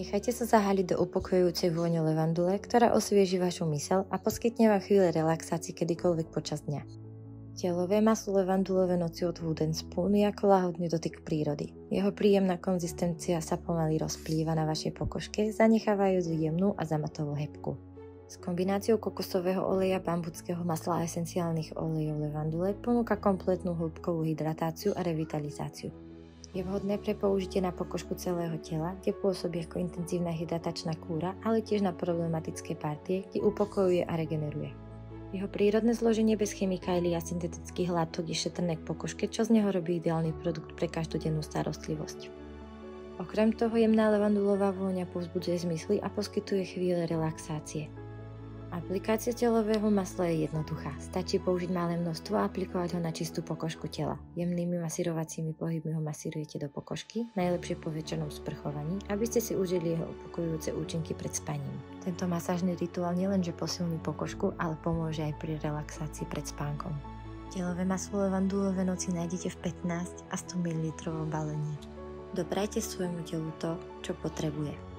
Nechajte sa zahaliť do upokojujúcej vône levandule, ktorá osvieži vašu myseľ a poskytne vám chvíle relaxácie kedykoľvek počas dňa. Telové maslo levandulové noci od Wooden Spoon je ako lahodný dotyk prírody. Jeho príjemná konzistencia sa pomaly rozplýva na vašej pokožke, zanechávajúc jemnú a zamatovú hebku. S kombináciou kokosového oleja, bambuckého masla a esenciálnych olejov levandule ponúka kompletnú hĺbkovú hydratáciu a revitalizáciu. Je vhodné pre použitie na pokožku celého tela, kde pôsobí ako intenzívna hydratačná kúra, ale tiež na problematické partie, kde upokojuje a regeneruje. Jeho prírodné zloženie bez chemikálií a syntetických látok je šetrné k pokožke, čo z neho robí ideálny produkt pre každodennú starostlivosť. Okrem toho jemná levandulová vôňa povzbudzuje zmysly a poskytuje chvíle relaxácie. Aplikácia telového masla je jednoduchá. Stačí použiť malé množstvo a aplikovať ho na čistú pokožku tela. Jemnými masírovacími pohybmi ho masírujete do pokožky, najlepšie po večernom sprchovaní, aby ste si užili jeho upokojujúce účinky pred spaním. Tento masážny rituál nielenže posilní pokožku, ale pomôže aj pri relaxácii pred spánkom. Telové maslo levandulové noci nájdete v 15 a 100 ml balení. Doprajte svojmu telu to, čo potrebuje.